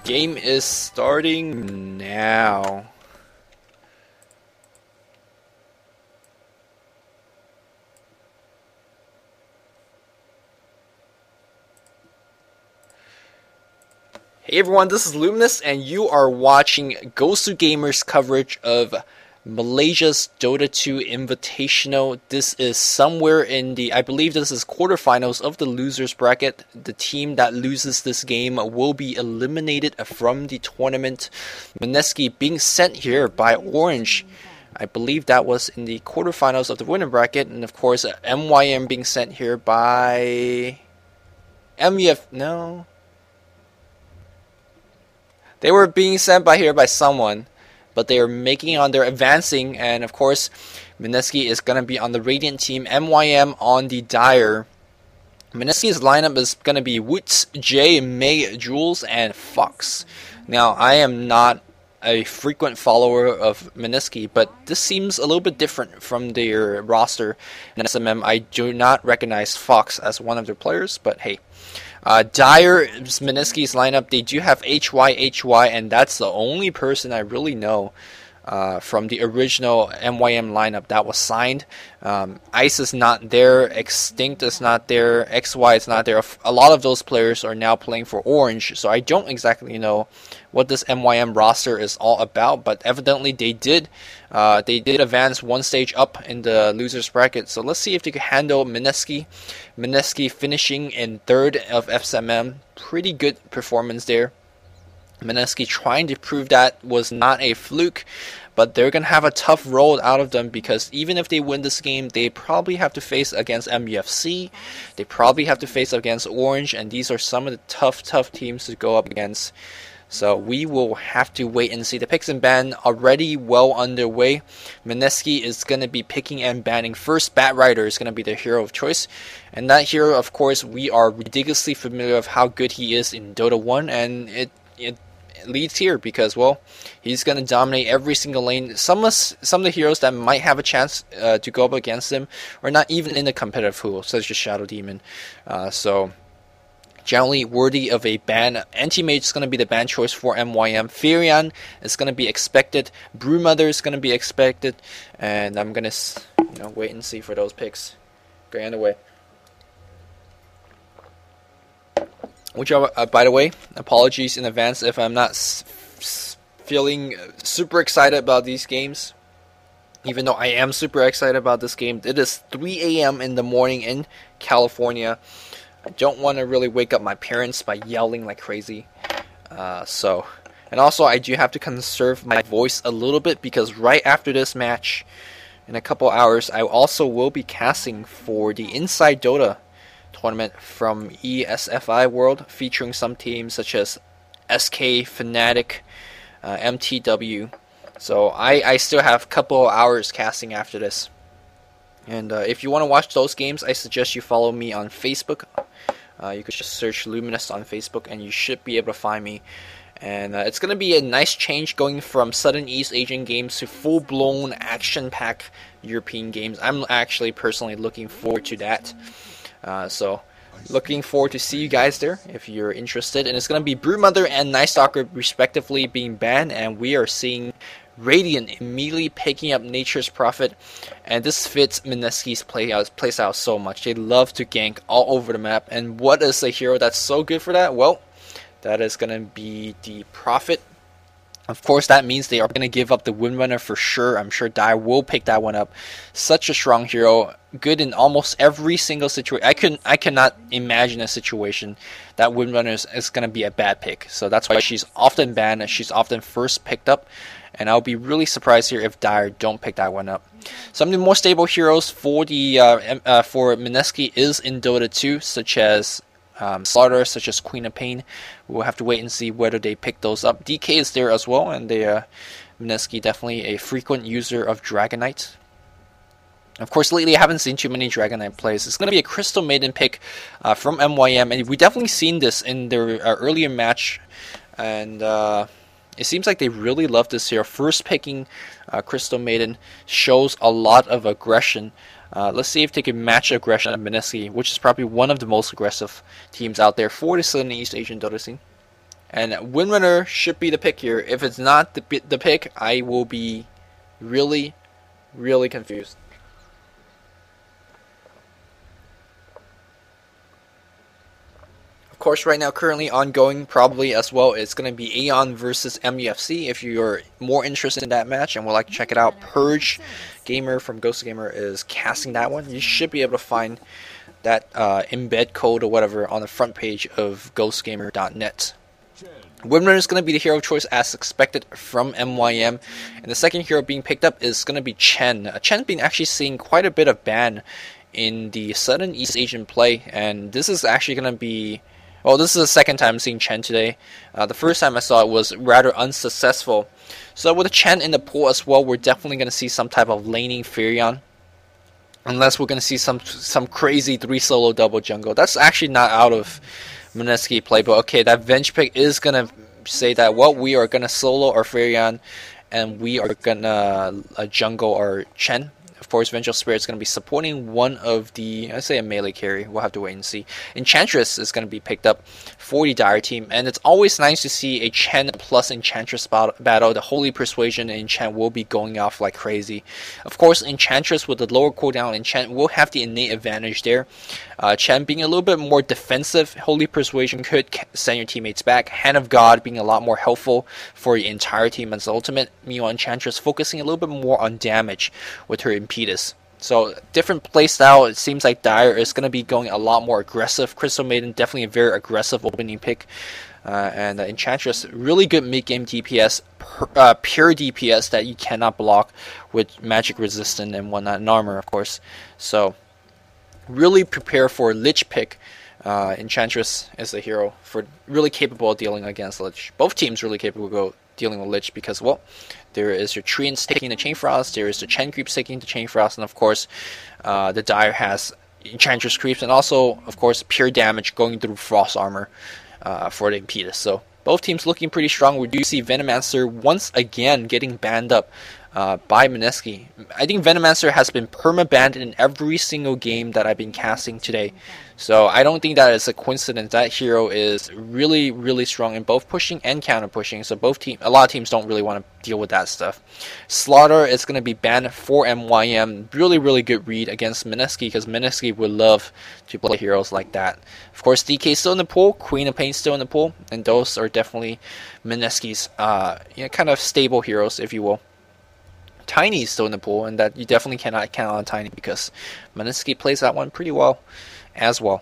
Game is starting now. Hey everyone, this is Luminous, and you are watching Gosu Gamer's coverage of Malaysia's Dota 2 Invitational. This is somewhere in the, I believe this is quarterfinals of the losers bracket. The team that loses this game will be eliminated from the tournament. Mineski being sent here by Orange. I believe that was in the quarterfinals of the winner bracket. And of course, MYM being sent here by no. They were being sent by someone, but they are making on their advancing, and of course, Mineski is going to be on the Radiant team, MYM on the Dire. Mineski's lineup is going to be Woods, Jay, May, Jules, and Fox. Now, I am not a frequent follower of Mineski, but this seems a little bit different from their roster. In SMM, I do not recognize Fox as one of their players, but hey. Dire, Mineski's lineup, they do have HY, and that's the only person I really know from the original MYM lineup that was signed. Ice is not there, Extinct is not there, XY is not there. A lot of those players are now playing for Orange, so I don't exactly know what this MYM roster is all about, but evidently they did advance one stage up in the losers bracket. So let's see if they can handle Mineski. Mineski finishing in third of FSMM. Pretty good performance there. Mineski trying to prove that was not a fluke, but they're going to have a tough road out of them, because even if they win this game, they probably have to face against MUFC, they probably have to face against Orange, and these are some of the tough teams to go up against. So we will have to wait and see. The picks and ban already well underway. Mineski is going to be picking and banning first. Batrider is going to be the hero of choice. And that hero, of course, we are ridiculously familiar with how good he is in Dota 1. And it leads here because, well, he's going to dominate every single lane. Some of the heroes that might have a chance to go up against him are not even in the competitive pool, such as Shadow Demon. So generally worthy of a ban. Anti-Mage is going to be the ban choice for MYM. Firion is going to be expected. Brewmother is going to be expected. And I'm going to wait and see for those picks. Get underway. Which are, by the way, apologies in advance if I'm not feeling super excited about these games. Even though I am super excited about this game. It is 3 a.m. in the morning in California. I don't want to really wake up my parents by yelling like crazy. And also I do have to conserve my voice a little bit, because right after this match, in a couple hours, I also will be casting for the Inside Dota tournament from ESFI World, featuring some teams such as SK, Fnatic, MTW. So I still have a couple hours casting after this. And if you want to watch those games, I suggest you follow me on Facebook. You could just search Luminous on Facebook and you should be able to find me. And it's going to be a nice change going from Southern East Asian games to full-blown action-packed European games. I'm actually personally looking forward to that. So looking forward to see you guys there if you're interested. And it's going to be Brewmother and Night Stalker respectively being banned, and we are seeing Radiant immediately picking up Nature's Prophet, and this fits Mineski's playstyle so much. They love to gank all over the map, and what is a hero that's so good for that? Well, that is going to be the Prophet. Of course, that means they are going to give up the Windrunner for sure. I'm sure Dire will pick that one up. Such a strong hero, good in almost every single situation. I cannot imagine a situation that Windrunner is going to be a bad pick. So that's why she's often banned, she's often first picked up. And I'll be really surprised here if Dire don't pick that one up. Some of the more stable heroes for the for Mineski is in Dota 2, such as Slaughter, such as Queen of Pain. We'll have to wait and see whether they pick those up. DK is there as well, and Mineski definitely a frequent user of Dragonite. Of course, lately I haven't seen too many Dragonite plays. It's going to be a Crystal Maiden pick from MYM, and we definitely seen this in their earlier match, and it seems like they really love this hero. First picking Crystal Maiden shows a lot of aggression. Let's see if they can match aggression at Mineski, which is probably one of the most aggressive teams out there for the Southern East Asian Dota scene. And Windrunner should be the pick here. If it's not the pick, I will be really, really confused. Of course, right now, currently ongoing, probably as well, it's going to be Aeon versus MUFC. If you're more interested in that match and would like to check it out, Purge Gamer from Ghost Gamer is casting that one. You should be able to find that embed code or whatever on the front page of ghostgamer.net. Windrunner is going to be the hero of choice as expected from MYM, and the second hero being picked up is going to be Chen. Chen's been actually seeing quite a bit of ban in the Southern East Asian play, and this is actually going to be, well, this is the second time seeing Chen today. The first time I saw it was rather unsuccessful. So with Chen in the pool as well, we're definitely going to see some type of laning Furion. Unless we're going to see some crazy 3 solo double jungle. That's actually not out of Mineski play, but okay, that Venge pick is going to say that, well, we are going to solo our Furion, and we are going to jungle our Chen. Of course, Vengeful Spirit is going to be supporting one of the, I'd say a melee carry. We'll have to wait and see. Enchantress is going to be picked up for the Dire team, and it's always nice to see a Chen plus Enchantress battle. The Holy Persuasion in Chen will be going off like crazy. Of course, Enchantress with the lower cooldown, Enchant will have the innate advantage there. Chen being a little bit more defensive, Holy Persuasion could send your teammates back. Hand of God being a lot more helpful for the entire team as ultimate. Meanwhile, Enchantress focusing a little bit more on damage with her impetus. So different playstyle. It seems like Dire is going to be going a lot more aggressive. Crystal Maiden definitely a very aggressive opening pick. And Enchantress, really good mid-game DPS, pure DPS that you cannot block with magic resistant and whatnot, and armor of course. So really prepare for Lich pick. Enchantress is the hero for really capable of dealing against Lich. Both teams really capable of dealing with Lich because, well, there is your Treants taking the Chain Frost, there is the Chen creeps taking the Chain Frost, and of course the Dire has Enchantress creeps, and also of course pure damage going through Frost armor for the impetus. So both teams looking pretty strong. We do see Venomancer once again getting banned up by Mineski. I think Venomancer has been perma-banned in every single game that I've been casting today. So I don't think that is a coincidence. That hero is really, really strong in both pushing and counter pushing. So a lot of teams don't really want to deal with that stuff. Slaughter is going to be banned for MYM. Really, really good read against Mineski because Mineski would love to play heroes like that. Of course, DK still in the pool, Queen of Pain still in the pool, and those are definitely Mineski's kind of stable heroes, if you will. Tiny is still in the pool, and that you definitely cannot count on Tiny because Mineski plays that one pretty well as well.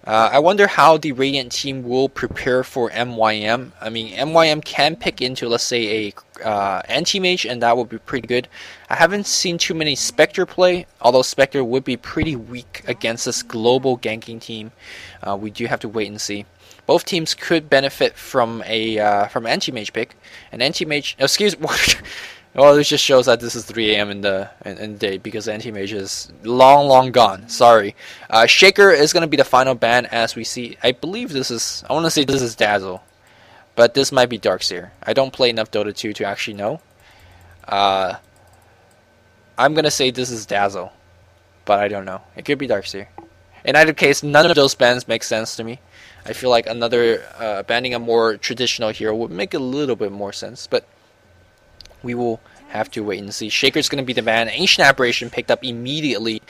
I wonder how the Radiant team will prepare for MYM. I mean, MYM can pick into, let's say, a anti-mage, and that would be pretty good. I haven't seen too many Spectre play, although Spectre would be pretty weak against this global ganking team. We do have to wait and see. Both teams could benefit from a from anti-mage pick. An anti-mage, excuse me. Well, this just shows that this is 3 a.m. in the day because anti-mage is long gone. Sorry. Shaker is going to be the final ban as we see. I believe this is, I want to say this is Dazzle, but this might be Darkseer. I don't play enough Dota 2 to actually know. I'm going to say this is Dazzle, but I don't know. It could be Darkseer. In either case, none of those bans make sense to me. I feel like another banning a more traditional hero would make a little bit more sense, but we will have to wait and see. Shaker's going to be the ban. Ancient Aberration picked up immediately.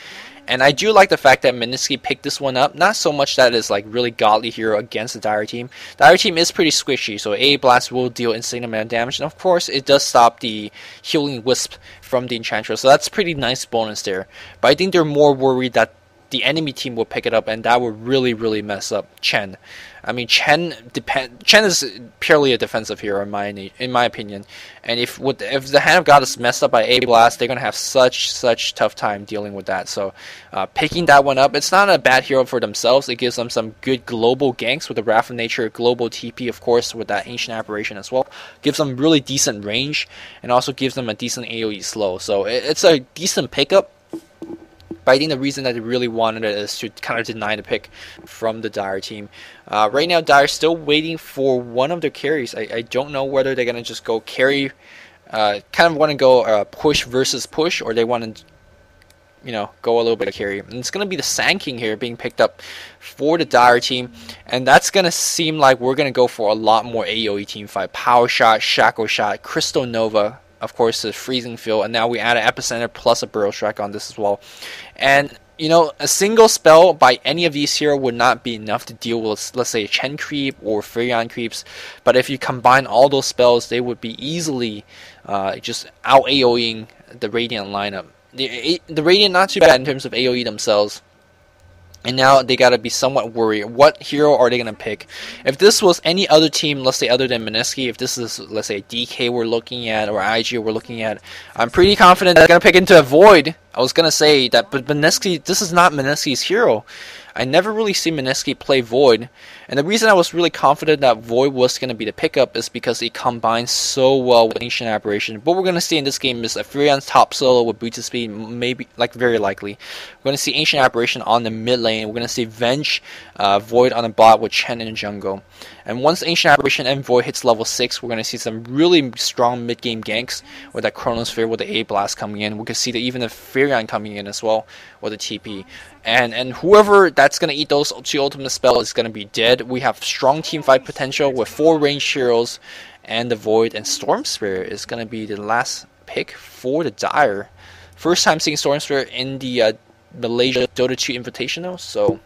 And I do like the fact that Mineski picked this one up. Not so much that it's like really godly hero against the Dire team. The Dire team is pretty squishy, so A Blast will deal insane amount of damage. And of course, it does stop the Healing Wisp from the Enchantress. So that's pretty nice bonus there. But I think they're more worried that the enemy team will pick it up, and that would really, really mess up Chen. I mean, Chen is purely a defensive hero in my opinion. And if the Hand of God is messed up by A Blast, they're gonna have such tough time dealing with that. So picking that one up, it's not a bad hero for themselves. It gives them some good global ganks with the Wrath of Nature, global TP, of course, with that Ancient Aberration as well. Gives them really decent range, and also gives them a decent AoE slow. So it's a decent pickup. But I think the reason that they really wanted it is to kind of deny the pick from the Dire team. Right now, Dire's still waiting for one of their carries. I don't know whether they're going to just go carry, kind of want to go push versus push, or they want to go a little bit of carry. And it's going to be the Sand King here being picked up for the Dire team. And that's going to seem like we're going to go for a lot more AoE team fight. Power Shot, Shackle Shot, Crystal Nova, of course, the Freezing Field. And now we add an Epicenter plus a Burrow Strike on this as well. And, a single spell by any of these here would not be enough to deal with, let's say, a Chen creep or Furion creeps. But if you combine all those spells, they would be easily just out AoEing the Radiant lineup. The Radiant not too bad in terms of AoE themselves. And now they gotta be somewhat worried. What hero are they gonna pick? If this was any other team, let's say other than Mineski, if this is, let's say, DK we're looking at or IG we're looking at, I'm pretty confident they're gonna pick into a Void. I was gonna say that, but Mineski, this is not Mineski's hero. I never really see Mineski play Void, and the reason I was really confident that Void was going to be the pickup is because it combines so well with Ancient Aberration. What we're going to see in this game is a Furion's top solo with boots of speed, maybe, very likely. We're going to see Ancient Aberration on the mid lane. We're going to see Venge, Void on the bot with Chen in the jungle. And once Ancient Aberration and Void hits level 6, we're going to see some really strong mid-game ganks with that Chronosphere with the A-Blast coming in. We could see that even the Furion coming in as well with the TP. And whoever that's going to eat those 2 ultimate spells is going to be dead. We have strong team fight potential with 4 ranged heroes and the Void. And Storm Spirit is going to be the last pick for the Dire. First time seeing Storm Spirit in the Malaysia Dota2 Invitational. So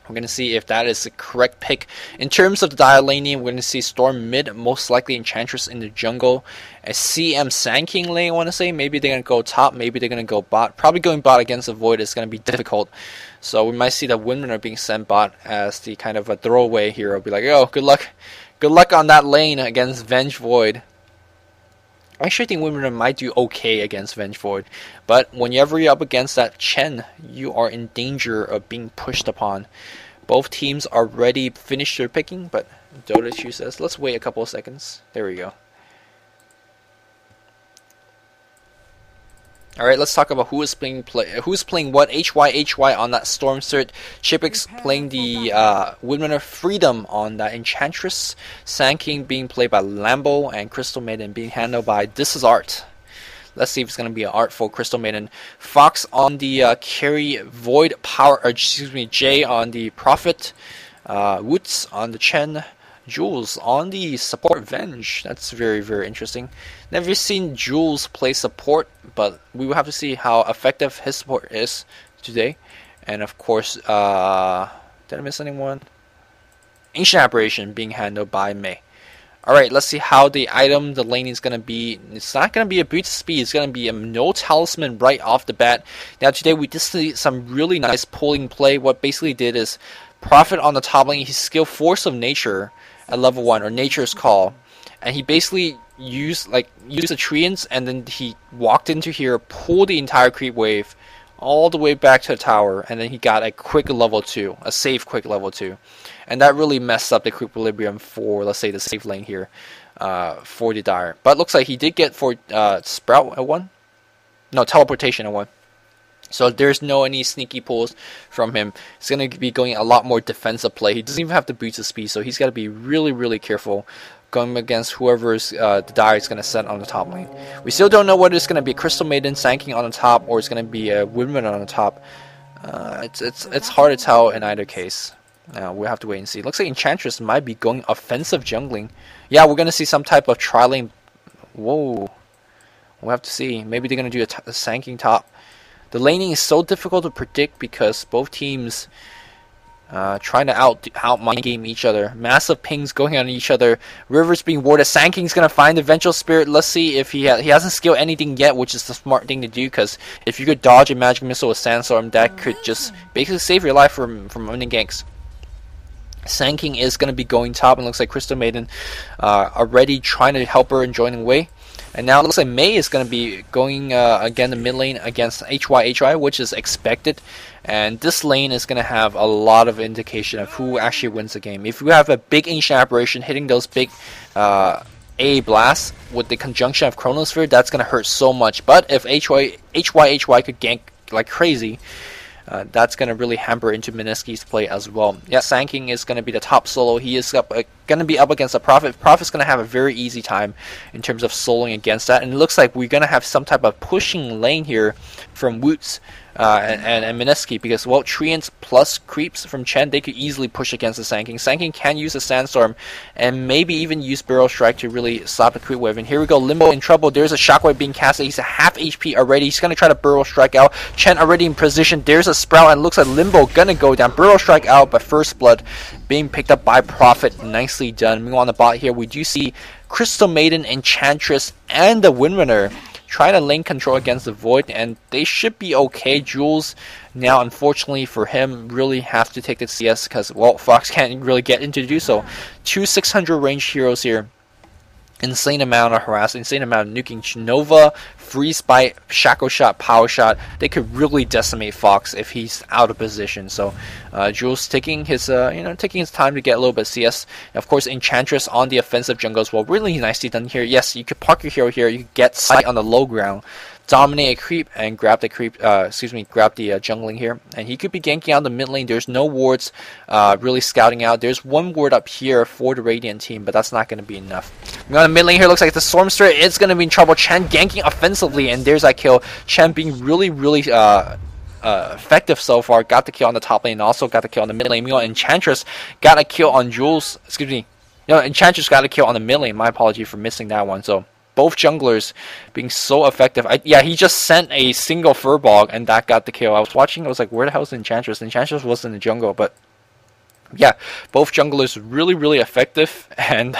we're going to see if that is the correct pick. In terms of the Dire laning, we're going to see Storm mid, most likely Enchantress in the jungle. A CM Sand King lane, I want to say. Maybe they're going to go top, maybe they're going to go bot. Probably going bot against a Void is going to be difficult. So we might see the Windrunner being sent bot as the kind of a throwaway hero. Be like, oh, good luck. Good luck on that lane against Venge Void. I actually think Windrunner might do okay against Venge Void. But whenever you're up against that Chen, you are in danger of being pushed upon. Both teams are ready to finish their picking, but Dota2 says, let's wait a couple of seconds. There we go. Alright, let's talk about who is playing what. HY on that Storm Spirit. Chipix playing the Windrunner Freedom on that Enchantress. Sand King being played by Lambo, and Crystal Maiden being handled by This Is Art. Let's see if it's going to be an art for Crystal Maiden. Fox on the carry, Void Power, or excuse me, Jay on the Prophet, Woods on the Chen, Jules on the support Venge. That's very, very interesting. Never seen Jules play support, but we will have to see how effective his support is today. And of course, did I miss anyone? Ancient Aberration being handled by Mei. Alright, let's see how the item, the laning is going to be. It's not going to be a boot speed, it's going to be a no talisman right off the bat. Now today we just see some really nice pulling play. What basically did is Prophet on the top lane, he skill Force of Nature at level 1, or Nature's Call. And he basically used the Treants, and then he walked into here, pulled the entire creep wave all the way back to the tower, and then he got a quick level 2, a safe quick level 2. And that really messed up the equilibrium for, let's say, the safe lane here for the Dire. But it looks like he did get for Sprout at 1. No, Teleportation at 1. So there's no any sneaky pulls from him. He's going to be going a lot more defensive play. He doesn't even have the boots of speed, so he's got to be really, really careful going against whoever's the Dire is going to set on the top lane. We still don't know whether it's going to be Crystal Maiden Sand King on the top, or it's going to be a Windrunner on the top. It's hard to tell in either case. We'll have to wait and see. Looks like Enchantress might be going offensive jungling. Yeah, we're going to see some type of tri-lane. Whoa. We'll have to see. Maybe they're going to do a Sand King top. The laning is so difficult to predict because both teams trying to out mind game each other. Massive pings going on each other. Rivers being warded. Sand King's going to find the Vengeful Spirit. Let's see if he hasn't skilled anything yet, which is the smart thing to do, because if you could dodge a Magic Missile with Sandstorm, that could just basically save your life from winning ganks. Sand King is going to be going top, and looks like Crystal Maiden already trying to help her and joining away. And now it looks like Mei is going to be going again the mid lane against HY, which is expected. And this lane is going to have a lot of indication of who actually wins the game. If you have a big Ancient Aberration hitting those big A blasts with the conjunction of Chronosphere, that's going to hurt so much. But if HY could gank like crazy, that's going to really hamper into Mineski's play as well. Yeah, Sanking is going to be the top solo. He is going to be up against a Prophet. Prophet's going to have a very easy time in terms of soloing against that. And it looks like we're going to have some type of pushing lane here from Woots and Mineski, because, well, Treants plus creeps from Chen, they could easily push against the Sanking. Sanking can use a Sandstorm and maybe even use Barrel Strike to really stop the creep wave. And here we go, Limbo in trouble. There's a Shockwave being casted. He's a half HP already. He's going to try to Barrel Strike out. Chen already in position. There's a Sprout, and looks like Limbo going to go down. Barrel Strike out, but First Blood being picked up by Prophet. Nicely done. Meanwhile, on the bot here, we do see Crystal Maiden, Enchantress, and the Windrunner trying to lane control against the Void, and they should be okay. Jules, now unfortunately for him, really have to take the CS because, well, Fox can't really get in to do so. 2 600 range heroes here. Insane amount of harass, insane amount of nuking. Nova, Freeze Bite, Shackle Shot, Power Shot. They could really decimate Fox if he's out of position. So Jules taking his taking his time to get a little bit of CS. And of course, Enchantress on the offensive jungle as well. Really nicely done here. Yes, you could park your hero here. You could get sight on the low ground, dominate a creep, and grab the creep. Grab the jungling here, and he could be ganking out the mid lane. There's no wards really scouting out. There's one ward up here for the Radiant team, but that's not going to be enough. On the mid lane here, looks like the Stormster is going to be in trouble. Chen ganking offensively, and there's that kill. Chen being really effective so far. Got the kill on the top lane, and also got the kill on the mid lane. Meanwhile, Enchantress got a kill on Jules. Excuse me. No, Enchantress got a kill on the mid lane. My apology for missing that one. So both junglers being so effective. Yeah, he just sent a single Furball, and that got the kill. I was watching, I was like, where the hell is Enchantress? Enchantress was in the jungle, but yeah, both junglers really effective, and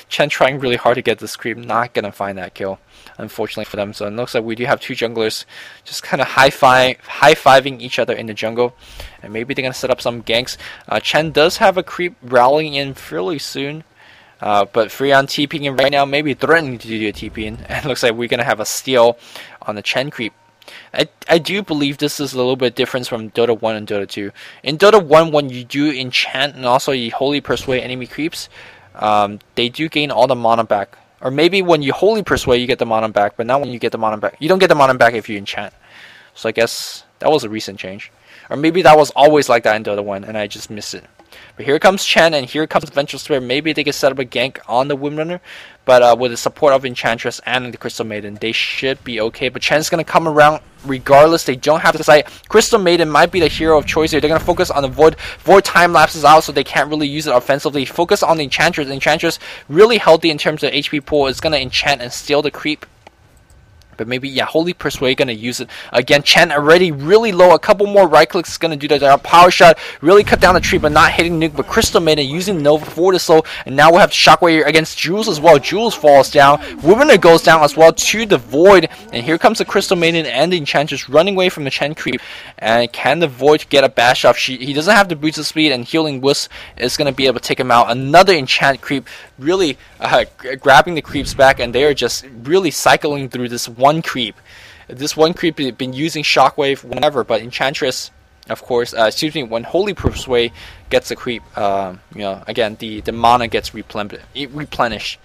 Chen trying really hard to get this creep, not gonna find that kill, unfortunately for them. So it looks like we do have two junglers just kind of high-fiving each other in the jungle, and maybe they're gonna set up some ganks. Chen does have a creep rallying in fairly soon. But Freon TPing in right now, maybe threatening to do a TP in, and it looks like we're gonna have a steal on the Chen creep. I do believe this is a little bit different from Dota 1 and Dota 2. In Dota 1, when you do enchant and also you Holy Persuade enemy creeps, they do gain all the mana back. Or maybe when you Holy Persuade, you get the mana back, but not when you get the mana back. You don't get the mana back if you enchant. So I guess that was a recent change. Or maybe that was always like that in Dota 1 and I just missed it. But here comes Chen, and here comes Vengeful Spirit. Maybe they can set up a gank on the Windrunner, but with the support of Enchantress and the Crystal Maiden, they should be okay. But Chen's going to come around regardless. They don't have to sight. Crystal Maiden might be the hero of choice here. They're going to focus on the Void. Void time lapses out, so they can't really use it offensively. Focus on the Enchantress. Enchantress really healthy in terms of HP pool. It's going to enchant and steal the creep. But maybe, yeah, Holy Persuade gonna use it. Again, Chen already really low. A couple more right clicks is gonna do that. Power Shot really cut down the tree, but not hitting Nuke. But Crystal Maiden using Nova for the slow. And now we'll have Shockwave here against Jules as well. Jules falls down. Windrunner goes down as well to the Void. And here comes the Crystal Maiden and the Enchantress running away from the Chen creep. And can the Void get a bash off? He doesn't have the boots of speed, and Healing Wisp is gonna be able to take him out. Another Enchant creep really grabbing the creeps back, and they are just really cycling through this one creep. This one creep has been using Shockwave whenever, but Enchantress, of course, when Holy Persuade gets a creep, again, the mana gets replenished.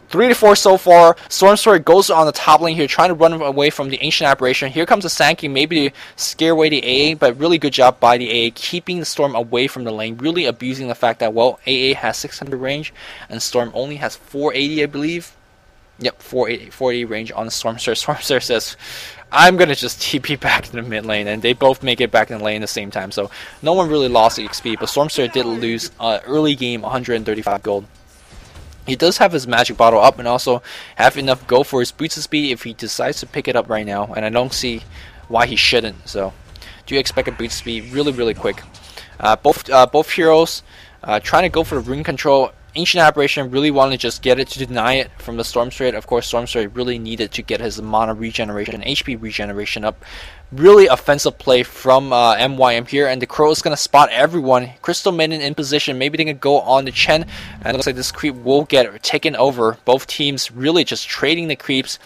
3 to 4 so far. Stormsword goes on the top lane here, trying to run away from the Ancient Aberration. Here comes the Sankey, maybe to scare away the AA, but really good job by the AA, keeping the Storm away from the lane, really abusing the fact that, well, AA has 600 range, and Storm only has 480, I believe. Yep, 480 range on the Stormster. Stormster says, I'm going to just TP back to the mid lane, and they both make it back in the lane at the same time, so no one really lost XP, but Stormster did lose early game 135 gold. He does have his magic bottle up and also have enough go for his boots of speed if he decides to pick it up right now, and I don't see why he shouldn't. So do expect a boot speed really quick. Both heroes trying to go for the rune control. Ancient Aberration really wanted to just get it to deny it from the Stormstrait. Of course, Stormstrait really needed to get his mana regeneration, HP regeneration up. Really offensive play from MYM here, and the Crow is going to spot everyone. Crystal Maiden in position. Maybe they can go on to Chen, and it looks like this creep will get taken over. Both teams really just trading the creeps.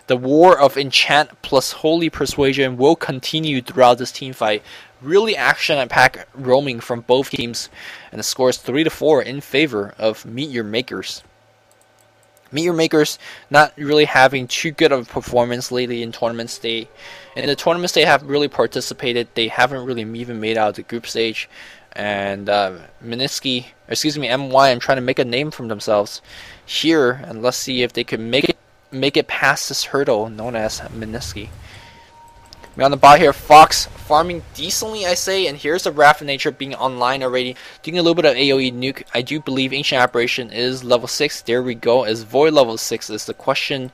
The war of Enchant plus Holy Persuasion will continue throughout this team fight. Really action and pack roaming from both teams, and the score is 3 to 4 in favor of Meet Your Makers. Meteor Makers not really having too good of a performance lately in tournaments. In the tournaments they have really participated, they haven't really even made out of the group stage. And Mineski, excuse me, MYM trying to make a name for themselves here, and let's see if they can make it past this hurdle known as Mineski. We're on the bot here, Fox farming decently, I say, and here's the Wrath of Nature being online already, doing a little bit of AoE nuke. I do believe Ancient Aberration is level 6. There we go. Is Void level 6 is the question.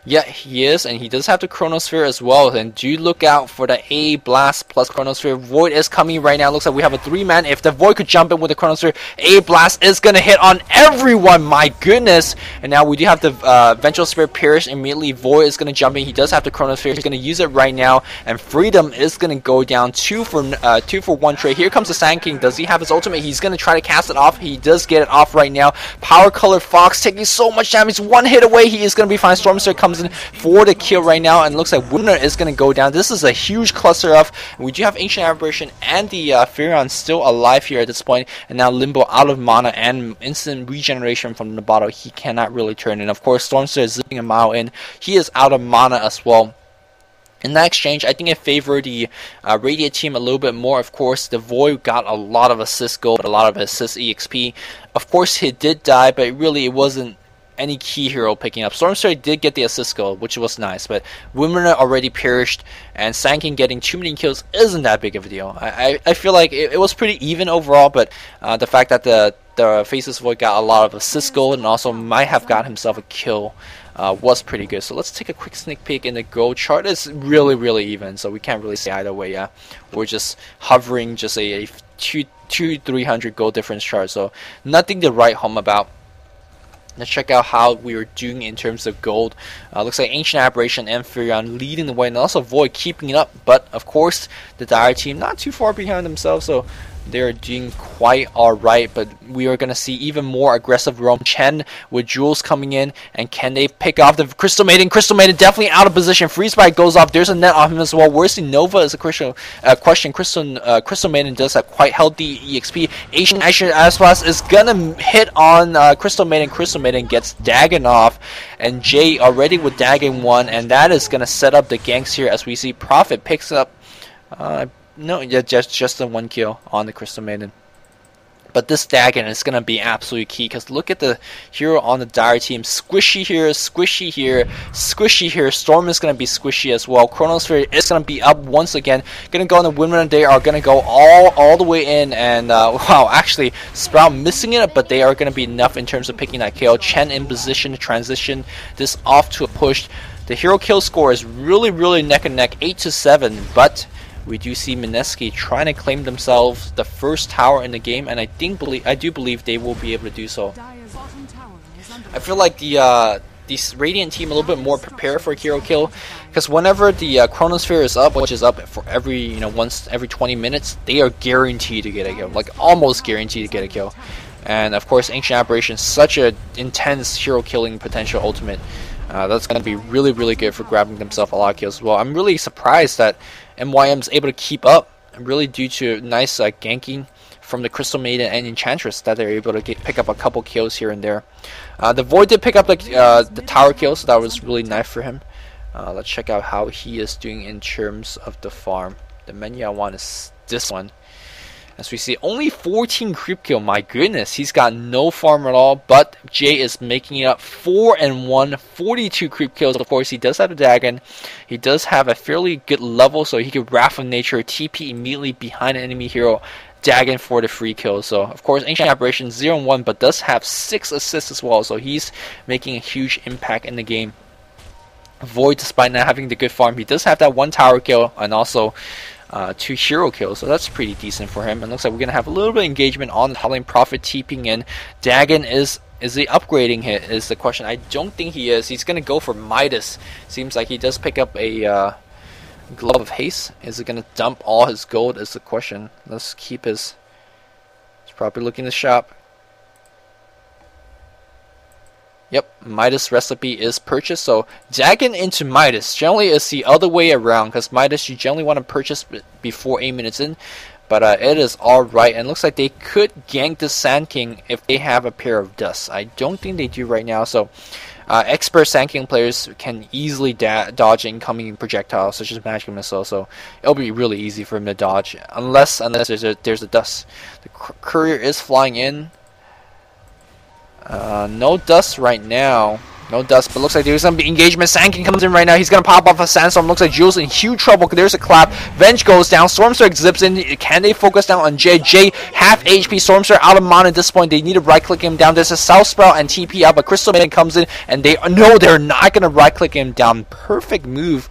Yeah, he is, and he does have the Chronosphere as well. And do look out for the A Blast plus Chronosphere. Void is coming right now. Looks like we have a 3-man. If the Void could jump in with the Chronosphere, A Blast is going to hit on everyone. My goodness. And now we do have the Vengeful Spirit Pierce. Immediately, Void is going to jump in. He does have the Chronosphere. He's going to use it right now. And Freedom is going to go down 2 for 1 trade. Here comes the Sand King. Does he have his ultimate? He's going to try to cast it off. He does get it off right now. Power Color Fox taking so much damage. 1 hit away. He is going to be fine. Stormster comes in for the kill right now, and looks like Winner is going to go down. This is a huge cluster of. We do have Ancient Aberration and the Furion still alive here at this point, and now Limbo out of mana and instant regeneration from the bottle. He cannot really turn in. Of course, Stormster is zipping a mile in. He is out of mana as well. In that exchange, I think it favored the Radiant team a little bit more. Of course, the Void got a lot of assist gold, a lot of assist EXP. Of course, he did die, but really it wasn't any key hero picking up. Stormster did get the assist goal, which was nice, but Wimmerner already perished, and Sand King getting too many kills isn't that big of a deal. I feel like it was pretty even overall, but the fact that the Faceless Void got a lot of assist gold and also might have got himself a kill was pretty good. So let's take a quick sneak peek in the gold chart. It's really even, so we can't really say either way. Yeah, we're just hovering just a 200-300 gold difference chart, so nothing to write home about. Let's check out how we were doing in terms of gold. Looks like Ancient Aberration and Furion leading the way, and also Void keeping it up. But of course, the Dire team not too far behind themselves, so they're doing quite alright. But we are going to see even more aggressive roam. Chen with Jules coming in, and can they pick off the Crystal Maiden? Crystal Maiden definitely out of position. Freeze Bite goes off. There's a net on him as well. Where's the Nova is a question. Crystal Maiden does have quite healthy EXP. Asian Aspas is gonna hit on Crystal Maiden. Crystal Maiden gets Dagon off, and Jay already with Dagon 1, and that is gonna set up the ganks here as we see Prophet picks up no, yeah, just the 1 kill on the Crystal Maiden. But this Dagon is going to be absolutely key, because look at the hero on the Dire team. Squishy here, squishy here, squishy here. Storm is going to be squishy as well. Chronosphere is going to be up once again. Going to go on the Winner. They are going to go all the way in. And wow, actually, Sprout missing it, but they are going to be enough in terms of picking that kill. Chen in position to transition this off to a push. The hero kill score is really neck and neck, 8-7, but we do see Mineski trying to claim themselves the first tower in the game, and I do believe they will be able to do so. I feel like this Radiant team a little bit more prepared for a hero kill, because whenever the Chronosphere is up, which is up for every once every 20 minutes, they are guaranteed to get a kill, like almost guaranteed to get a kill. And of course, Ancient Aberration, such an intense hero killing potential ultimate. That's going to be really good for grabbing themselves a lot of kills as well. I'm really surprised that MYM is able to keep up, really due to nice ganking from the Crystal Maiden and Enchantress, that they're able to pick up a couple kills here and there. The Void did pick up the tower kill, so that was really nice for him. Let's check out how he is doing in terms of the farm. The menu I want is this one. As we see, only 14 creep kill. My goodness, he's got no farm at all, but Jay is making it up 4-1, 42 creep kills. Of course, he does have a Dagon. He does have a fairly good level, so he could Wrath of Nature, TP immediately behind an enemy hero, Dagon for the free kill. So, of course, Ancient Aberration 0-1, but does have 6 assists as well, so he's making a huge impact in the game. Void, despite not having the good farm, he does have that 1 tower kill, and also 2 hero kills, so that's pretty decent for him. And looks like we're gonna have a little bit of engagement on the Howling Prophet TPing in. Dagon is he upgrading hit is the question. I don't think he is. He's gonna go for Midas. Seems like he does pick up a Glove of Haste. Is it gonna dump all his gold is the question. Let's keep his. He's probably looking to shop. Yep, Midas recipe is purchased, so Dagon into Midas. Generally, it's the other way around, because Midas you generally want to purchase before 8 minutes in, but it is alright, and looks like they could gank the Sand King if they have a pair of dusts. I don't think they do right now, so Expert Sanking players can easily dodge incoming projectiles such as magic missile, so it'll be really easy for him to dodge unless there's a dust. The courier is flying in. No dust right now. No dust, but looks like there's going to be engagement. Sanking comes in right now. He's going to pop off a sandstorm. Looks like Jules in huge trouble. There's a clap. Venge goes down. Stormstar zips in. Can they focus down on Jay? Jay, half HP. Stormstar out of mana at this point. They need to right-click him down. There's a South Sprout and TP out, but Crystal Maiden comes in, and they know they're not going to right-click him down. Perfect move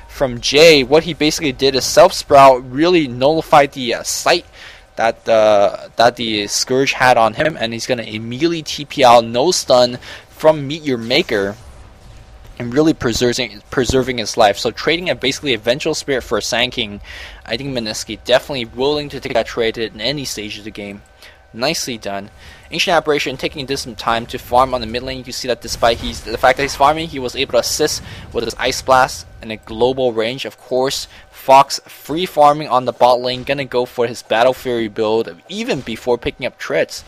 from Jay. What he basically did is South Sprout really nullified the sight that the Scourge had on him, and he's going to immediately TP out. No stun from Meet Your Maker, and really preserving his life. So trading basically a Vengeful Spirit for a Sanking, I think Mineski definitely willing to take that trade in any stage of the game. Nicely done. Ancient Aberration taking this some time to farm on the mid lane. You can see that despite the fact that he's farming, he was able to assist with his Ice Blast in a global range. Of course, Fox free farming on the bot lane, gonna go for his Battle Fury build even before picking up Treads.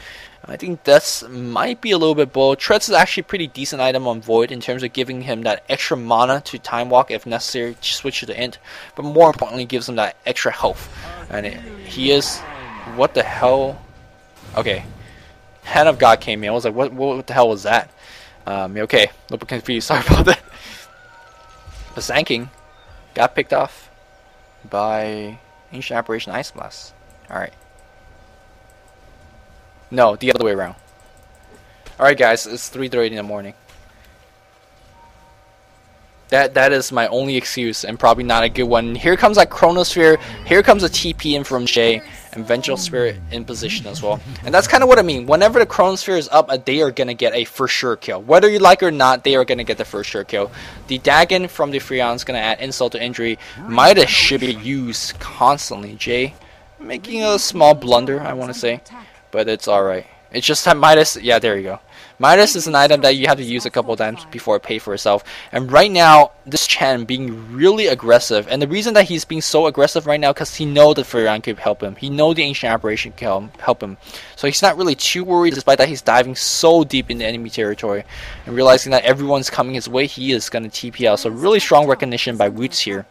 I think that's might be a little bit bold. Treads is actually a pretty decent item on Void in terms of giving him that extra mana to time walk if necessary, switch to the Int, but more importantly gives him that extra health. And he is, what the hell? Okay, Hand of God came in. I was like, what the hell was that? Okay, a little bit confused. Sorry about that. The Sanking got picked off by Ancient Aberration Ice Blast. Alright. No, the other way around. Alright guys, it's 3:30 in the morning. That is my only excuse, and probably not a good one. Here comes that Chronosphere, here comes a TP in from Jay, and Vengeful Spirit in position as well. And that's kind of what I mean. Whenever the Chronosphere is up, they are going to get a for sure kill. Whether you like it or not, they are going to get the for sure kill. The Dagon from the Freon is going to add insult to injury. Midas should be used constantly. Jay making a small blunder, I want to say. But it's alright. It's just that Midas, yeah, there you go. Midas is an item that you have to use a couple times before it pays for itself. And right now, this Chen being really aggressive. And the reason that he's being so aggressive right now, because he knows that Furion could help him. He knows the Ancient Aberration can help him. So he's not really too worried, despite that he's diving so deep into enemy territory. And realizing that everyone's coming his way, he is going to TP out. So really strong recognition by Roots here,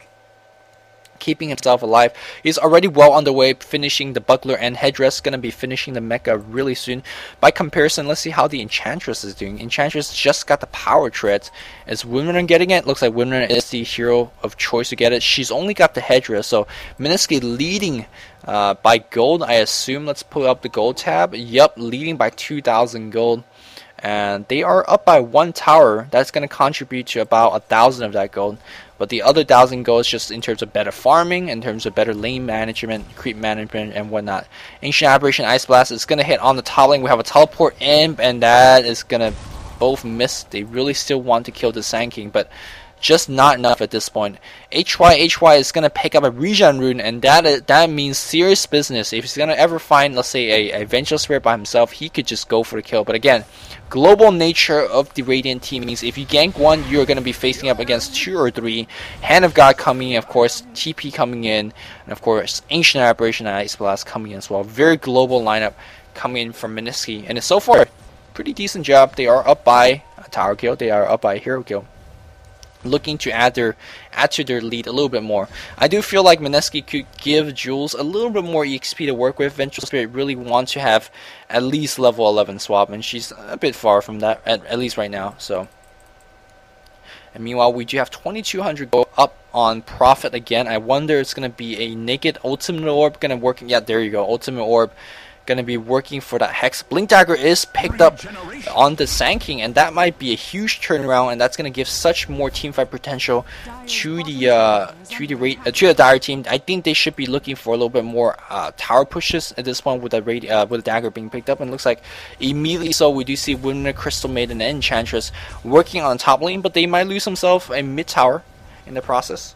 keeping himself alive. He's already well underway, finishing the Buckler and Headdress. Gonna be finishing the mecha really soon. By comparison, let's see how the Enchantress is doing. Enchantress just got the power treads. Is Winran getting it? Looks like Winran is the hero of choice to get it. She's only got the Headdress, so Mineski leading by gold, I assume. Let's pull up the gold tab. Yup, leading by 2,000 gold. And they are up by 1 tower. That's going to contribute to about 1,000 of that gold. But the other 1,000 gold is just in terms of better farming, in terms of better lane management, creep management, and whatnot. Ancient Aberration Ice Blast is going to hit on the top lane. We have a Teleport Imp, and that is going to both miss. They really still want to kill the Sand King, but just not enough at this point. HY is going to pick up a regen rune, and that means serious business. If he's going to ever find, let's say, a Vengeful Spirit by himself, he could just go for the kill. But again, global nature of the Radiant team means if you gank one, you're going to be facing up against 2 or 3. Hand of God coming in, of course, TP coming in, and of course, Ancient Aberration and Ice Blast coming in as well. Very global lineup coming in from Mineski, and so far, pretty decent job. They are up by a tower kill, they are up by a hero kill, looking to add to their lead a little bit more. I do feel like Mineski could give Jules a little bit more EXP to work with. Vengeful Spirit really wants to have at least level 11 swap, and she's a bit far from that, at least right now. So, and meanwhile, we do have 2,200 gold up on Prophet again. I wonder it's going to be a naked Ultimate Orb going to work. Yeah, there you go, Ultimate Orb. Going to be working for that Hex. Blink Dagger is picked up on the Sand King, and that might be a huge turnaround, and that's going to give such more teamfight potential to the Dire team. I think they should be looking for a little bit more tower pushes at this point with the Dagger being picked up, and it looks like immediately so we do see Winner, Crystal Maiden, and Enchantress working on top lane, but they might lose themselves a mid tower in the process.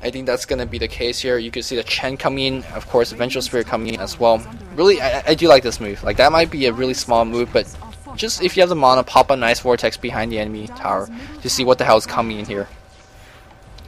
I think that's going to be the case here. You can see the Chen coming in, of course, Vengeful Spirit coming in as well. Really, I do like this move. Like, that might be a really small move, but just if you have the mana, pop a nice Vortex behind the enemy tower to see what the hell is coming in here.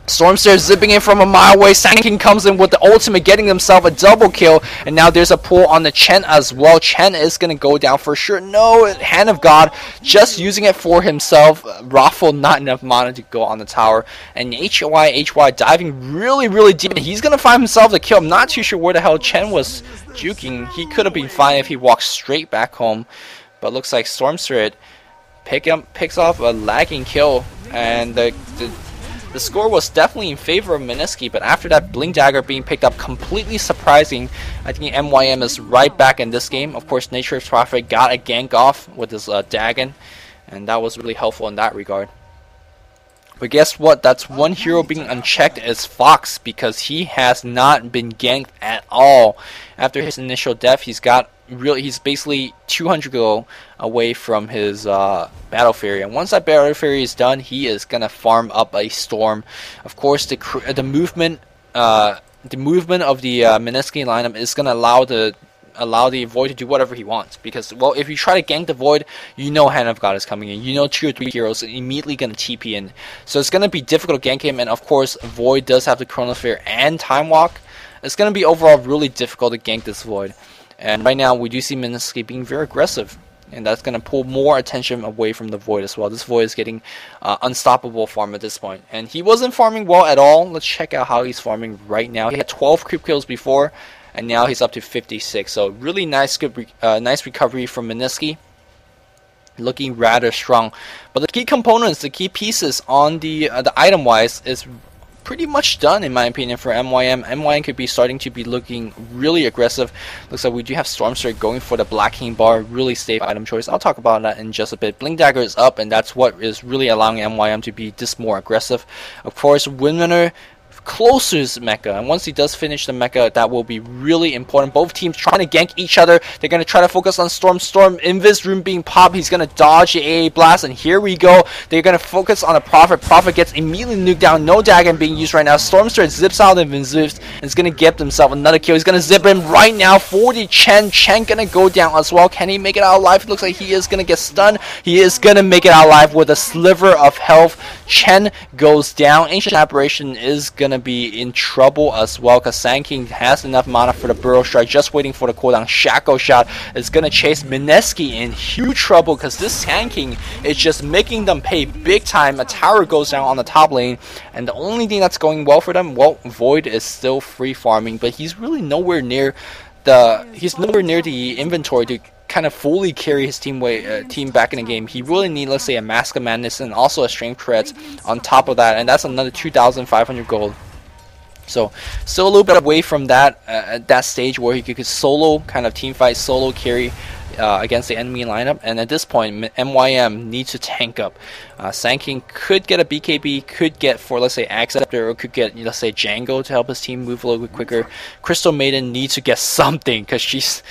Stormster zipping in from a mile away. Sanking comes in with the ultimate, getting himself a double kill. And now there's a pull on the Chen as well. Chen is going to go down for sure. No, Hand of God just using it for himself. Raffle, not enough mana to go on the tower. And HY diving really deep. He's going to find himself the kill. I'm not too sure where the hell Chen was juking. He could have been fine if he walked straight back home. But looks like Stormster picks off a lagging kill. And the score was definitely in favor of Mineski, but after that Blink Dagger being picked up, completely surprising. I think MYM is right back in this game. Of course, Nature's Prophet got a gank off with his Dagon, and that was really helpful in that regard. But guess what? That's one hero being unchecked is Fox, because he has not been ganked at all. After his initial death, he's basically 200 gold away from his Battle Fury, and once that Battle Fury is done, he is gonna farm up a Storm. Of course, the movement of the Mineski lineup is gonna allow the Void to do whatever he wants, because, well, if you try to gank the Void, you know Hand of God is coming in, you know 2 or 3 heroes are immediately gonna TP in, so it's gonna be difficult to gank him. And of course, Void does have the Chronosphere and Time Walk. It's gonna be overall really difficult to gank this Void. And right now, we do see Mineski being very aggressive, and that's going to pull more attention away from the Void as well. This Void is getting unstoppable farm at this point. And he wasn't farming well at all. Let's check out how he's farming right now. He had 12 creep kills before, and now he's up to 56. So really nice recovery from Mineski. Looking rather strong. But the key components, the key pieces on the item-wise is pretty much done, in my opinion, for MYM. MYM could be starting to be looking really aggressive. Looks like we do have Stormster going for the Black King bar. Really safe item choice. I'll talk about that in just a bit. Blink Dagger is up, and that's what is really allowing MYM to be this more aggressive. Of course, Windrunner close to his mecha, and once he does finish the mecha, that will be really important. Both teams trying to gank each other. They're going to try to focus on Storm. Invis Rune being popped. He's going to dodge the AA blast, and here we go. They're going to focus on the Prophet. Prophet gets immediately nuked down. No Dagon being used right now. Stormster zips out of Invis and is going to get himself another kill. He's going to zip in right now for the Chen. Chen going to go down as well. Can he make it out alive? It looks like he is going to get stunned. He is going to make it out alive with a sliver of health. Chen goes down. Ancient Aberration is going to be in trouble as well, because Sand King has enough mana for the Burrow Strike, just waiting for the cooldown. Shackle Shot is going to chase Mineski in huge trouble, because this Sand King is just making them pay big time. A tower goes down on the top lane, and the only thing that's going well for them, well, Void is still free farming, but he's really nowhere near the inventory to kind of fully carry his team back in the game. He really needs, let's say, a Mask of Madness and also a Strength Threads on top of that, and that's another 2,500 gold. So still a little bit away from that stage where he could solo kind of team fight, solo carry against the enemy lineup. And at this point, MYM needs to tank up. Sand King could get a BKB, could get for, let's say, Acceptor, or could get, let's say, Django to help his team move a little bit quicker. Crystal Maiden needs to get something, because she's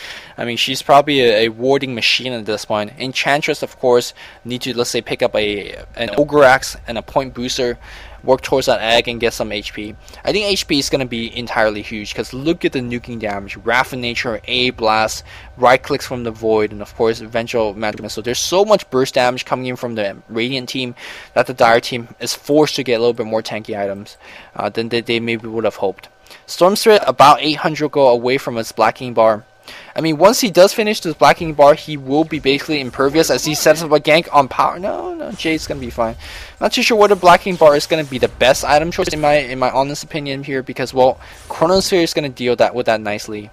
probably a warding machine at this point. Enchantress, of course, need to, let's say, pick up an Ogre Axe and a point booster, work towards that egg and get some HP. I think HP is going to be entirely huge, because look at the nuking damage. Wrath of Nature, A Blast, right clicks from the Void, and of course eventual Magic Missile. There's so much burst damage coming in from the Radiant team that the Dire team is forced to get a little bit more tanky items than they maybe would have hoped. Stormster about 800 gold away from his Black King bar. I mean, once he does finish this Black King bar, he will be basically impervious as he sets up a gank on power. No, Jay's gonna be fine. Not too sure whether Black King bar is gonna be the best item choice in my honest opinion here, because, well, Chronosphere is gonna deal with that nicely.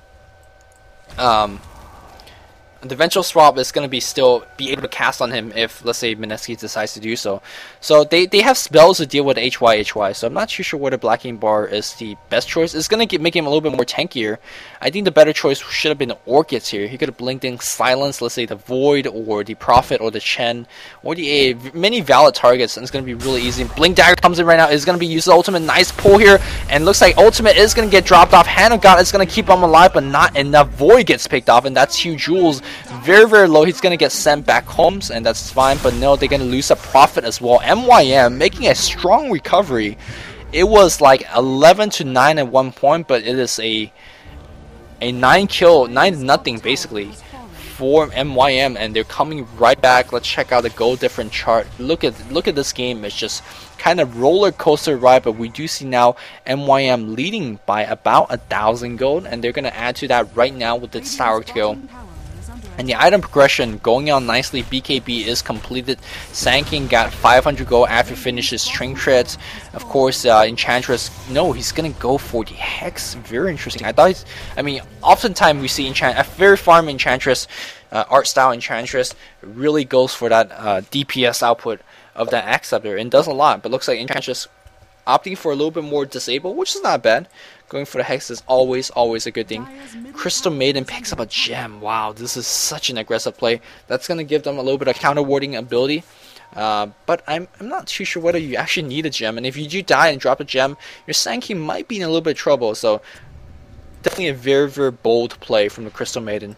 The Vengeful Swap is going to still be able to cast on him if, let's say, Mineski decides to do so. So they have spells to deal with HY, so I'm not too sure whether Black King bar is the best choice. It's going to make him a little bit more tankier. I think the better choice should have been the Orchids here. He could have blinked in Silence, let's say, the Void, or the Prophet, or the Chen, or the A. Many valid targets, and it's going to be really easy. Blink Dagger comes in right now. It's going to be used the ultimate. Nice pull here, and looks like ultimate is going to get dropped off. Hand of God is going to keep him alive, but not enough. Void gets picked off, and that's Hugh Jules. Very, very low. He's going to get sent back home, and that's fine, but no, they're going to lose a Prophet as well. MYM making a strong recovery. It was like 11-9 at one point, but it is a 9-0 basically for MYM, and they're coming right back. Let's check out the goal difference chart. Look at this game. It's just kind of roller coaster ride, but we do see now MYM leading by about 1,000 gold, and they're gonna add to that right now with the tower kill. And the item progression going on nicely. BKB is completed. Sanking got 500 gold after finishes string shreds. Of course, Enchantress, no, he's gonna go for the Hex. Very interesting. I mean, oftentimes we see a very farm Enchantress, art style Enchantress really goes for that DPS output of that Axe Scepter and does a lot. But looks like Enchantress opting for a little bit more disable, which is not bad. Going for the Hex is always a good thing. Crystal Maiden picks up a gem. Wow, this is such an aggressive play. That's going to give them a little bit of counter warding ability. But I'm not too sure whether you actually need a gem. And if you do die and drop a gem, your Sankey might be in a little bit of trouble. So definitely a very bold play from the Crystal Maiden.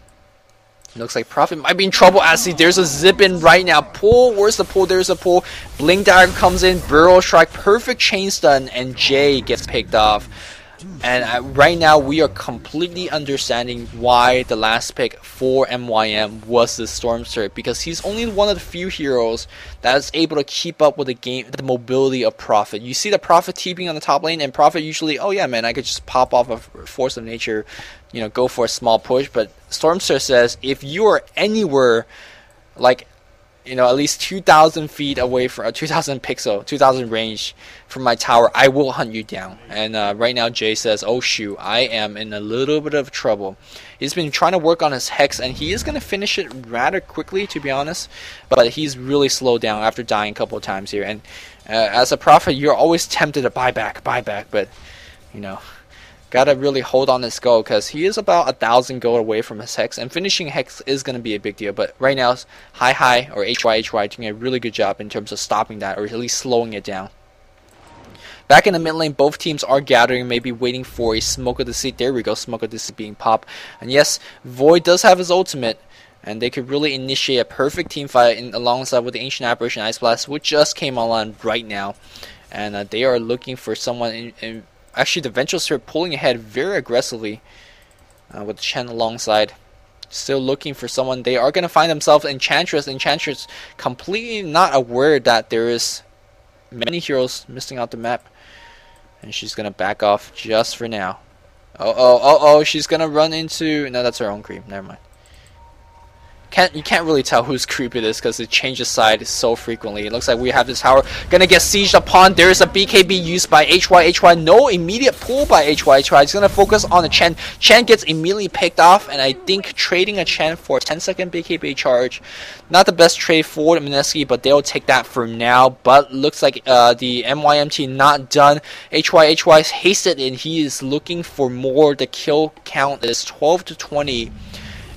Looks like Prophet might be in trouble as there's a zip in right now. Pull, where's the pull? There's a pull. Blink Dagger comes in, Burrow Strike, perfect chain stun, and Jay gets picked off. And right now we are completely understanding why the last pick for MYM was the Stormster, because he's only one of the few heroes that is able to keep up with the mobility of Prophet. You see the Prophet TPing on the top lane, and Prophet usually, oh yeah man, I could just pop off a Force of Nature, you know, go for a small push. But Stormster says if you are anywhere like, you know, at least 2,000 feet away from 2,000 pixel, 2,000 range from my tower, I will hunt you down. And right now Jay says, oh shoot, I am in a little bit of trouble. He's been trying to work on his Hex, and he is going to finish it rather quickly, to be honest. But he's really slowed down after dying a couple of times here. And as a Prophet, you're always tempted to buy back. But, you know, gotta really hold on this goal, because he is about 1,000 gold away from his Hex, and finishing Hex is gonna be a big deal. But right now, Hi or HY doing a really good job in terms of stopping that, or at least slowing it down. Back in the mid lane, both teams are gathering, maybe waiting for a Smoke of the Sea. There we go, Smoke of the Sea being popped. And yes, Void does have his ultimate, and they could really initiate a perfect team fight alongside with the Ancient Apparition Ice Blast, which just came online right now. And they are looking for someone in actually, the Vengeful Spirit pulling ahead very aggressively with Chen alongside. Still looking for someone. They are going to find themselves Enchantress. Enchantress completely not aware that there is many heroes missing out the map. And she's going to back off just for now. Oh, she's going to run into... No, that's her own creep. Never mind. You can't really tell whose creep it is because it changes side so frequently. It looks like we have this tower gonna get sieged upon. There is a BKB used by HY. No immediate pull by HY. He's gonna focus on the Chen. Chen gets immediately picked off, and I think trading a Chen for a 10-second BKB charge, not the best trade for Mineski, but they'll take that for now. But looks like the MYM team not done. HY hasted, and he is looking for more. The kill count is 12 to 20.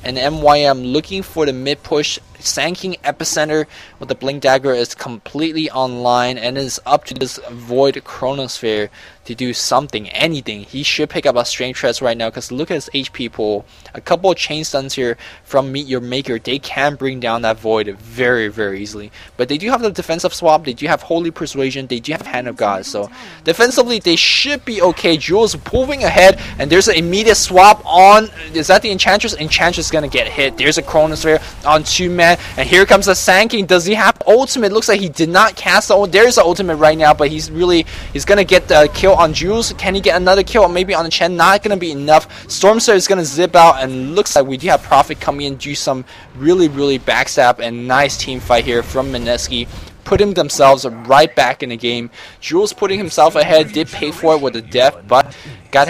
And MYM looking for the mid push. Sanking Epicenter with the Blink Dagger is completely online, and it is up to this Void Chronosphere to do something, anything. He should pick up a Strange Threats right now, because look at his HP pool. A couple of chain stuns here from Meet Your Maker. They can bring down that Void very easily. But they do have the defensive swap. They do have Holy Persuasion. They do have Hand of God. So defensively, they should be okay. Jules pulling ahead, and there's an immediate swap on. Is that the Enchantress? Enchantress is going to get hit. There's a Chronosphere on 2-man. And here comes the Sanking. Does he have ultimate? Looks like he did not cast the there's the ultimate right now, but he's gonna get the kill on Jules. Can he get another kill? Maybe on the Chen? Not gonna be enough. Stormster is gonna zip out, and looks like we do have Prophet coming in, do some really backstab, and nice team fight here from Mineski, putting themselves right back in the game. Jules putting himself ahead, did pay for it with a death, but got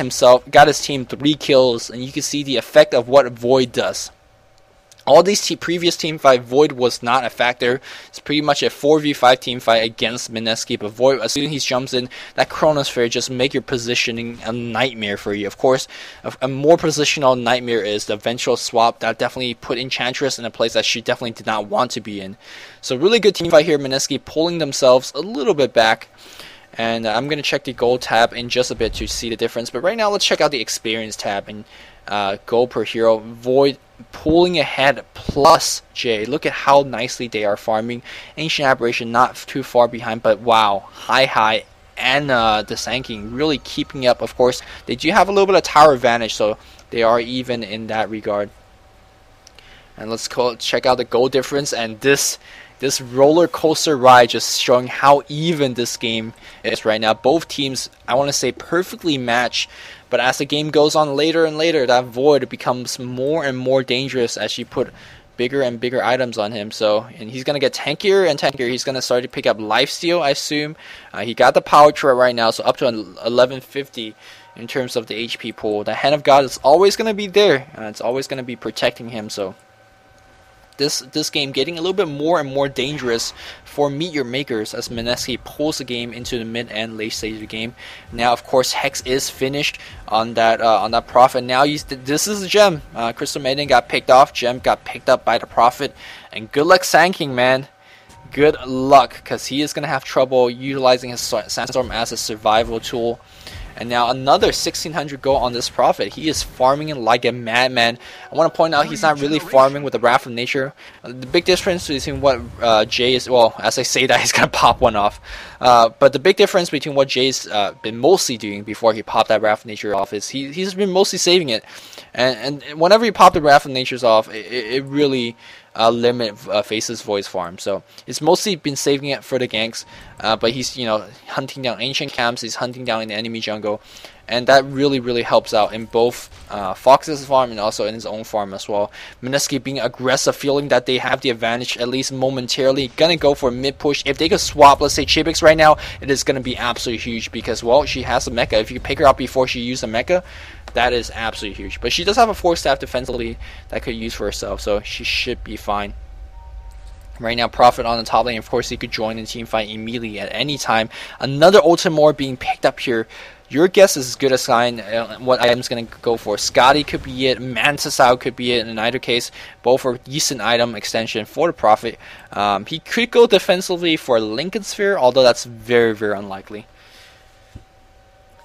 his team 3 kills, and you can see the effect of what Void does. All these previous team fight, Void was not a factor. It's pretty much a 4v5 team fight against Mineski, but Void, as soon as he jumps in, that Chronosphere just make your positioning a nightmare for you. Of course, a more positional nightmare is the eventual swap that definitely put Enchantress in a place that she definitely did not want to be in. So really good team fight here, Mineski pulling themselves a little bit back. And I'm going to check the gold tab in just a bit to see the difference. But right now, let's check out the experience tab and gold per hero. Void pulling ahead plus J. Look at how nicely they are farming. Ancient Aberration not too far behind, but wow, Hi and the Sanking really keeping up. Of course, they do have a little bit of tower advantage, so they are even in that regard. And let's check out the goal difference, and this roller coaster ride just showing how even this game is right now. Both teams, I want to say, perfectly matched, but as the game goes on later and later, that Void becomes more and more dangerous as you put bigger and bigger items on him. So, and he's going to get tankier and tankier. He's going to start to pick up lifesteal, I assume. He got the power turret right now, so up to 1150 in terms of the HP pool. The Hand of God is always going to be there. It's always going to be protecting him, so this game getting a little bit more and more dangerous for Meet Your Makers as Mineski pulls the game into the mid and late stage of the game. Now, of course, Hex is finished on that Prophet. Now this is a gem. Crystal Maiden got picked off. Gem got picked up by the Prophet. And good luck Sanking, man. Good luck, because he is going to have trouble utilizing his Sandstorm as a survival tool. And now another 1600 gold on this Prophet. He is farming like a madman. I want to point out he's not really farming with the Wrath of Nature. The big difference between what Jay is, well, as I say that, he's going to pop one off. But the big difference between what Jay's been mostly doing before he popped that Wrath of Nature off is he's been mostly saving it. And whenever you pop the Wrath of Natures off, it really limit Face's Voice farm. So it's mostly been saving it for the ganks, but he's hunting down ancient camps, he's hunting down in the enemy jungle, and that really helps out in both Fox's farm and also in his own farm as well. Mineski being aggressive, feeling that they have the advantage at least momentarily, gonna go for a mid push. If they could swap, let's say Chibix right now, it is gonna be absolutely huge because, well, she has a mecha. If you pick her up before she used a mecha, that is absolutely huge. But she does have a 4-staff defensively that could use for herself, so she should be fine. Right now, Prophet on the top lane. Of course, he could join the team fight immediately at any time. Another Ultimore being picked up here. Your guess is as good as mine. What item's going to go for? Scotty could be it. Mantisau could be it. In either case, both are decent item extension for the Prophet. He could go defensively for Lincoln Sphere, although that's very unlikely.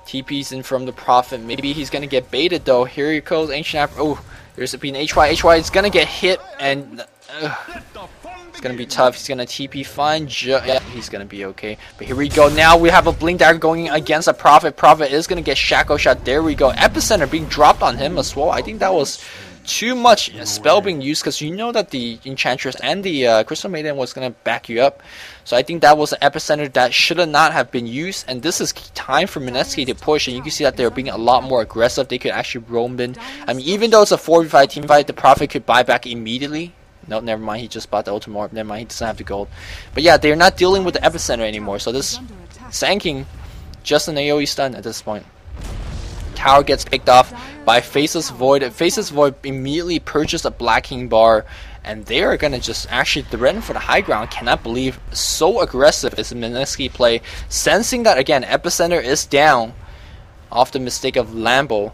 TP's in from the Prophet. Maybe he's going to get baited though. Here he goes, Ancient Afro. Oh, there's been HY. HY is going to get hit, and it's going to be tough. He's going to TP fine. Yeah, he's going to be okay. But here we go. Now we have a Blink Dagger going against a Prophet. Prophet is going to get Shackle Shot. There we go. Epicenter being dropped on him as well. I think that was too much spell being used, because you know that the Enchantress and the Crystal Maiden was going to back you up. So I think that was an Epicenter that should not have been used, and this is time for Mineski to push, and you can see that they're being a lot more aggressive. They could actually roam in. I mean, even though it's a 4v5 team fight, the Prophet could buy back immediately. No, never mind, he just bought the Ultimate. Never mind, he doesn't have the gold. But yeah, they're not dealing with the Epicenter anymore, so this Sanking just an AoE stun at this point. Tower gets picked off by Faceless Void. Faceless Void immediately purchased a Black King bar, and they are going to just actually threaten for the high ground. Cannot believe so aggressive is the Mineski play. Sensing that, again, Epicenter is down off the mistake of Lambo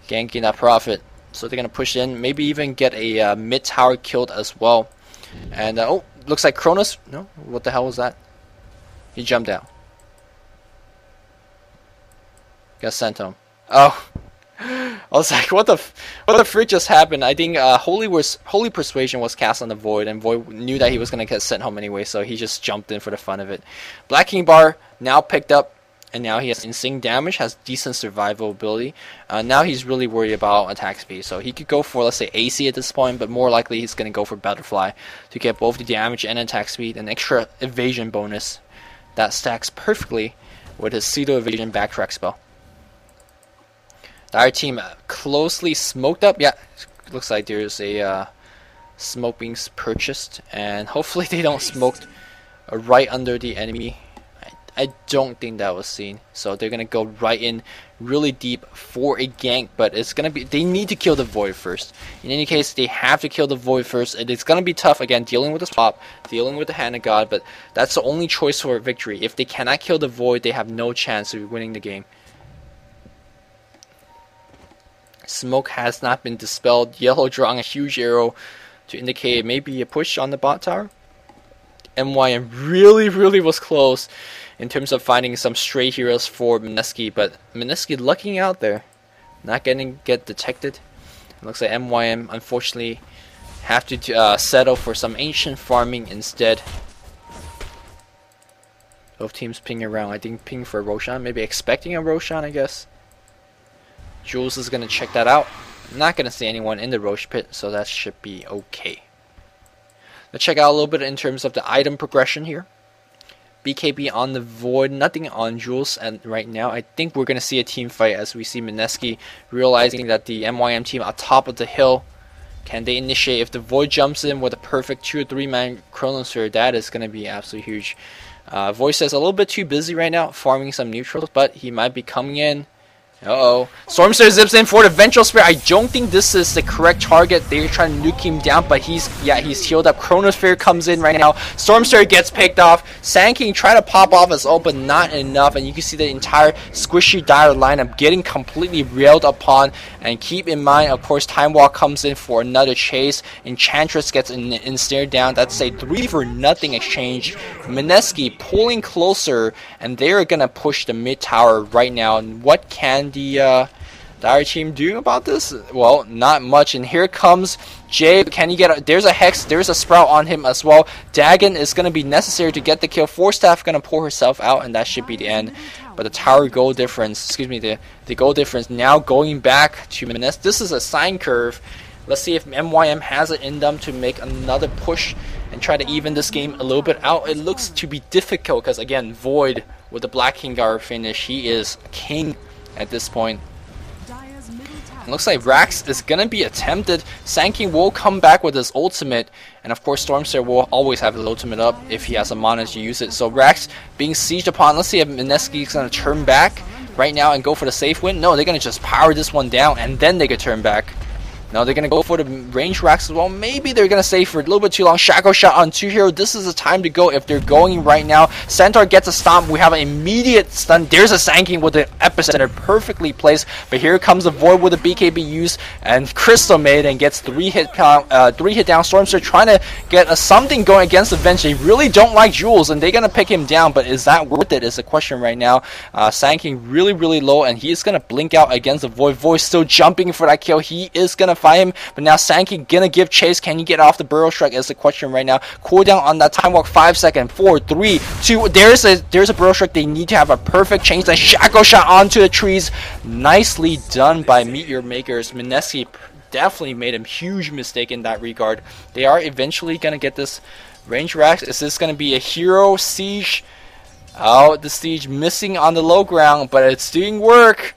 ganking that Prophet. So they're going to push in, maybe even get a mid tower killed as well. And, oh, looks like Kronos. No, what the hell was that? He jumped down. Got sent home. Oh, I was like, what the frick just happened? I think Holy Persuasion was cast on the Void, and Void knew that he was going to get sent home anyway, so he just jumped in for the fun of it. Black King bar now picked up, and now he has insane damage, has decent survival ability. Now he's really worried about attack speed, so he could go for, let's say, AC at this point, but more likely he's going to go for Butterfly to get both the damage and attack speed, and extra evasion bonus that stacks perfectly with his pseudo evasion backtrack spell. The other team closely smoked up. Yeah, looks like there's a smoke being purchased, and hopefully they don't smoke right under the enemy. I don't think that was seen, so they're gonna go right in really deep for a gank, but it's gonna be, they need to kill the Void first. In any case, they have to kill the Void first, and it's gonna be tough again, dealing with the swap, dealing with the Hand of God, but that's the only choice for victory. If they cannot kill the Void, they have no chance of winning the game. Smoke has not been dispelled. Yellow drawing a huge arrow to indicate maybe a push on the bot tower. MYM really was close in terms of finding some stray heroes for Mineski, but Mineski lucking out there, not get detected. It looks like MYM unfortunately have to settle for some ancient farming instead. Both teams ping around. I think ping for Roshan, maybe expecting a Roshan, I guess. Jules is going to check that out. I'm not gonna see anyone in the Roche pit, so that should be okay. Let's check out a little bit in terms of the item progression here. BKB on the Void, nothing on Jules, and right now I think we're gonna see a team fight as we see Mineski realizing that the MYM team on top of the hill. Can they initiate? If the Void jumps in with a perfect 2 or 3 man Chronosphere, that is gonna be absolutely huge. Void says a little bit too busy right now, farming some neutrals, but he might be coming in. Stormster zips in for the Vengeful Spear. I don't think this is the correct target. They're trying to nuke him down, but he's healed up. Chronosphere comes in right now. Stormster gets picked off. Sand King trying to pop off his ult, but not enough. And you can see the entire squishy dire lineup getting completely railed upon. And keep in mind, of course, Time Walk comes in for another chase. Enchantress gets ensnared down. That's a 3-for-0 exchange. Mineski pulling closer, and they're gonna push the mid tower right now. And what can the Dire team do about this? Well, not much. And here comes Jabe. Can he get there's a Hex, there's a Sprout on him as well. Dagon is going to be necessary to get the kill. Force Staff going to pull herself out, and that should be the end. But the tower goal difference, the goal difference now going back to Mineski. This is a sine curve. Let's see if MYM has it in them to make another push and try to even this game a little bit out. It looks to be difficult because, again, Void with the Black King Guard finish, he is king at this point. It looks like Rax is gonna be attempted. Sand King will come back with his ultimate, and of course Stormster will always have his ultimate up if he has a mana to use it. So Rax being sieged upon. Let's see if Mineski is gonna turn back right now and go for the safe win. No, they're gonna just power this one down and then they could turn back. Now they're going to go for the range racks as well. Maybe they're going to save for a little bit too long. Shackle shot on 2 hero. This is the time to go if they're going right now. Centaur gets a stomp. We have an immediate stun. There's a Sand King with the epicenter perfectly placed. But here comes the Void with a BKB use. And Crystal made and gets 3 hit down. Stormster trying to get something going against the Venge. They really don't like Jules and they're going to pick him down. But is that worth it is the question right now. Sand King really, really low. And he is going to blink out against the Void. Void still jumping for that kill. He is going to fight him, but now Sand King gonna give chase. Can you get off the Burrow Strike is the question right now. Cooldown on that Time Walk, 5 seconds. 4, 3, 2. There's a Burrow Strike. They need to have a perfect change. Then Shackle shot onto the trees. Nicely done by Meteor Makers. Mineski definitely made a huge mistake in that regard. They are eventually gonna get this range rack. Is this gonna be a hero siege? Oh, the siege missing on the low ground, but it's doing work.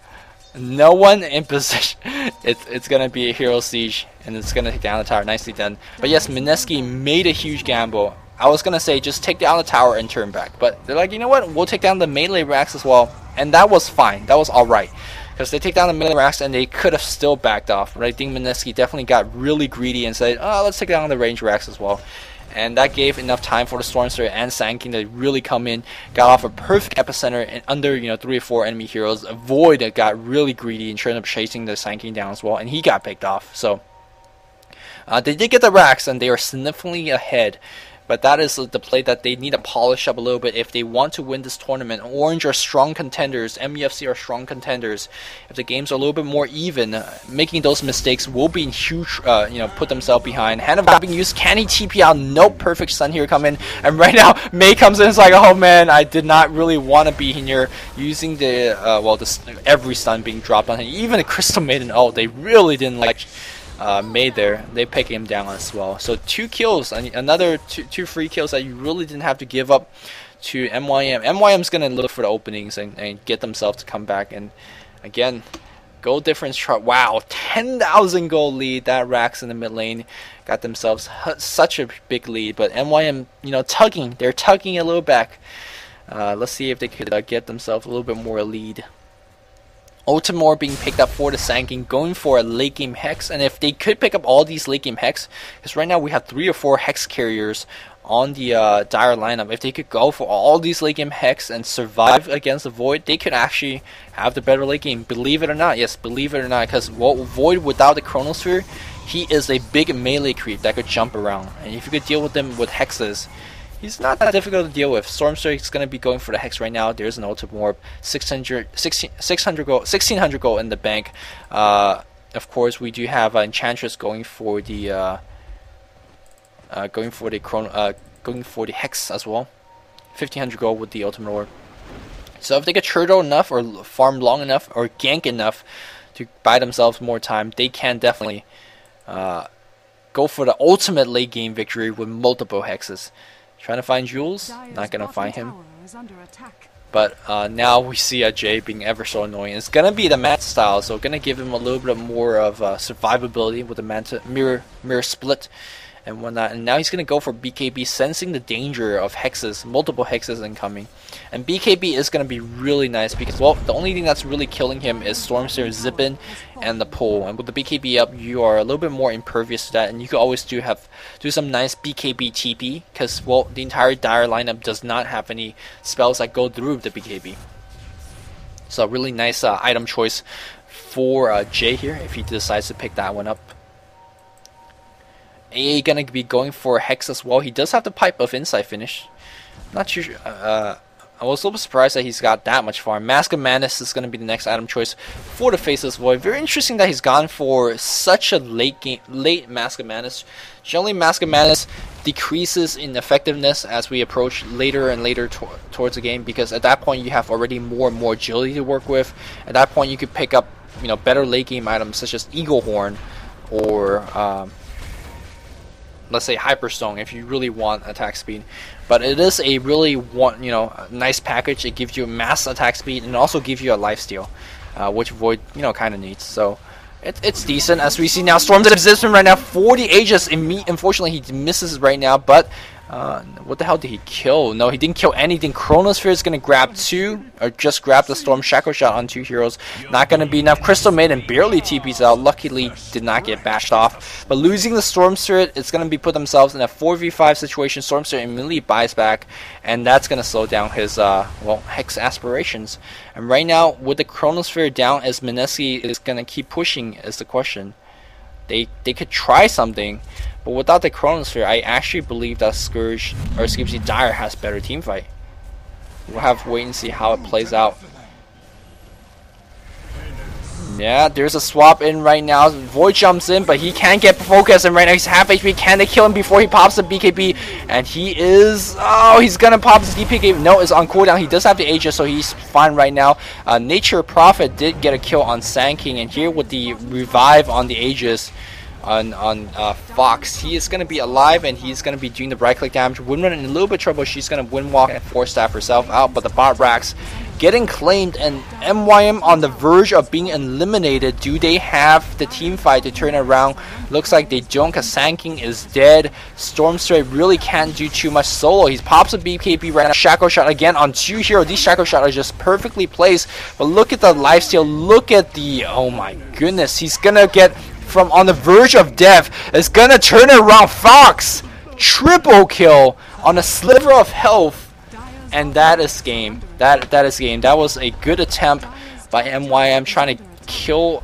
No one in position. It's gonna be a hero siege, and it's gonna take down the tower. Nicely done. But yes, Mineski made a huge gamble. I was gonna say just take down the tower and turn back, but they're like, you know what? We'll take down the melee racks as well, and that was fine. That was all right, because they take down the melee racks and they could have still backed off. But I think Mineski definitely got really greedy and said, oh, let's take down the range racks as well. And that gave enough time for the Stormster and Sand King to really come in, got off a perfect epicenter and under 3 or 4 enemy heroes. A Void that got really greedy and ended up chasing the Sand King down as well, and he got picked off. So they did get the racks and they are significantly ahead. But that is the play that they need to polish up a little bit if they want to win this tournament. Orange are strong contenders. MUFC are strong contenders. If the games are a little bit more even, making those mistakes will be huge, put themselves behind. Hand of God being used. Can he TP out? Nope. Perfect stun here come in. And right now, Mei comes in. It's like, oh man, I did not really want to be here. Using the, every stun being dropped on him. Even the Crystal Maiden, they really didn't like made there. They pick him down as well. So 2 kills, and another two free kills that you really didn't have to give up to MYM. MYM's gonna look for the openings and get themselves to come back. And again, goal difference chart. Wow, 10,000 goal lead. That racks in the mid lane got themselves such a big lead. But MYM, tugging. They're tugging a little back. Let's see if they could get themselves a little bit more lead. Ultimore being picked up for the Sand King, going for a late game Hex, and if they could pick up all these late game Hex, because right now we have 3 or 4 Hex carriers on the Dire lineup, if they could go for all these late game Hex and survive against the Void, they could actually have the better late game. Believe it or not, yes, believe it or not, because Void without the Chronosphere, he is a big melee creep that could jump around, and if you could deal with them with Hexes, he's not that difficult to deal with. Stormster is going to be going for the Hex right now. There's an Ultimate Warp, 600 gold, 1600 gold in the bank. Of course, we do have Enchantress going for the Hex as well. 1500 gold with the Ultimate Warp. So if they get turtle enough or farm long enough or gank enough to buy themselves more time, they can definitely go for the ultimate late game victory with multiple hexes. Trying to find Jules, not gonna find him. But now we see Jay being ever so annoying. It's gonna be the Manta style, so gonna give him a little bit more of survivability with the Manta mirror split and whatnot. And now he's gonna go for BKB, sensing the danger of hexes, multiple hexes incoming. And BKB is gonna be really nice because, well, the only thing that's really killing him is Stormsphere, Zippin, and the pull. And with the BKB up, you are a little bit more impervious to that, and you can always do some nice BKB TP because, well, the entire Dire lineup does not have any spells that go through the BKB. So really nice item choice for Jay here if he decides to pick that one up. AA gonna be going for Hex as well. He does have the Pipe of Insight finish. Not too sure. I was a little surprised that he's got that much farm. Mask of Madness is gonna be the next item choice for the Faceless Void. Very interesting that he's gone for such a late Mask of Madness. Generally, Mask of Madness decreases in effectiveness as we approach later and later towards the game, because at that point you have already more and more agility to work with. At that point, you could pick up, you know, better late game items such as Eagle Horn or let's say Hyperstone if you really want attack speed. But it is a really nice package. It gives you mass attack speed and also gives you a lifesteal, which Void kind of needs. So it's decent. As we see now, Storm's in position right now for the Aegis. Unfortunately, he misses right now, but what the hell did he kill? No, he didn't kill anything. Chronosphere is going to grab two, or just grab the Storm Shackle Shot on two heroes. Not going to be enough. Crystal Maiden barely TPs out. Luckily, did not get bashed off. But losing the Storm Spirit, it's going to be put themselves in a 4v5 situation. Storm Spirit immediately buys back, and that's going to slow down his Hex aspirations. And right now, with the Chronosphere down, as Mineski is going to keep pushing, is the question. They could try something. But without the Chronosphere, I actually believe that Scourge, or excuse me, Dire has better team fight. We'll have to wait and see how it plays out. Yeah, there's a swap in right now. Void jumps in, but he can't get focus, and right now he's half HP. Can they kill him before he pops the BKB? And he is... oh, he's gonna pop his DPK. No, it's on cooldown. He does have the Aegis, so he's fine right now. Nature Prophet did get a kill on Sand King, and here with the revive on the Aegis on Fox, he is going to be alive, and he's going to be doing the right click damage. Windrun in a little bit of trouble. She's going to windwalk and force staff herself out, but the bot racks getting claimed, and MYM on the verge of being eliminated. Do they have the team fight to turn it around? Looks like they don't, because Sand King is dead. Stormstray really can't do too much solo. He pops a BKB right now. Shackle Shot again on two heroes. These Shackle Shot are just perfectly placed, but look at the lifesteal. Look at the... oh my goodness. He's going to get... from on the verge of death. Is gonna turn it around. Fox triple kill on a sliver of health, and that is game. That is game. That was a good attempt by MYM trying to kill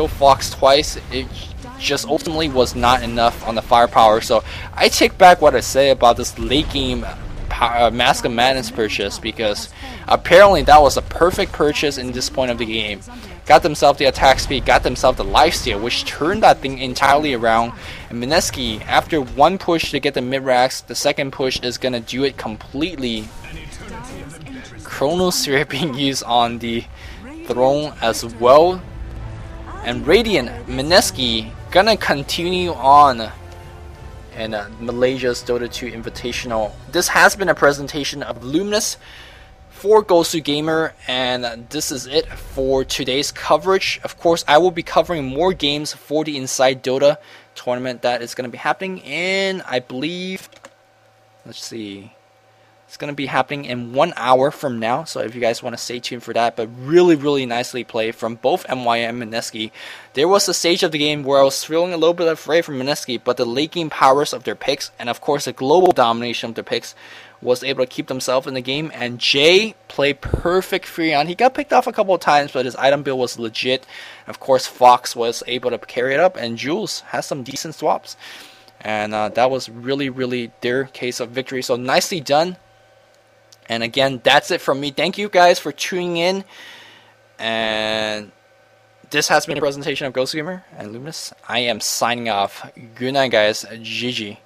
Fox twice. It just ultimately was not enough on the firepower. So I take back what I say about this late game Mask of Madness purchase, because apparently that was a perfect purchase in this point of the game. Got themselves the attack speed, got themselves the lifesteal, which turned that thing entirely around. And Mineski, after one push to get the mid-racks, the second push is going to do it completely. Chronosphere being used on the throne as well. And Radiant, Mineski, gonna continue on in Malaysia's Dota 2 Invitational. This has been a presentation of Luminous for Gosu Gamer, and this is it for today's coverage. Of course, I will be covering more games for the Inside Dota tournament that is going to be happening in, I believe, let's see, it's going to be happening in 1 hour from now, so if you guys want to stay tuned for that. But really nicely played from both MYM and Mineski. There was a stage of the game where I was feeling a little bit afraid from Mineski, but the late game powers of their picks, and of course the global domination of their picks, was able to keep themselves in the game. And Jay played perfect Freon. He got picked off a couple of times, but his item build was legit. Of course, Fox was able to carry it up, and Jules has some decent swaps. And that was really their case of victory. So nicely done. And again, that's it from me. Thank you guys for tuning in. And this has been a presentation of Ghost Gamer and Luminous. I am signing off. Good night, guys. GG.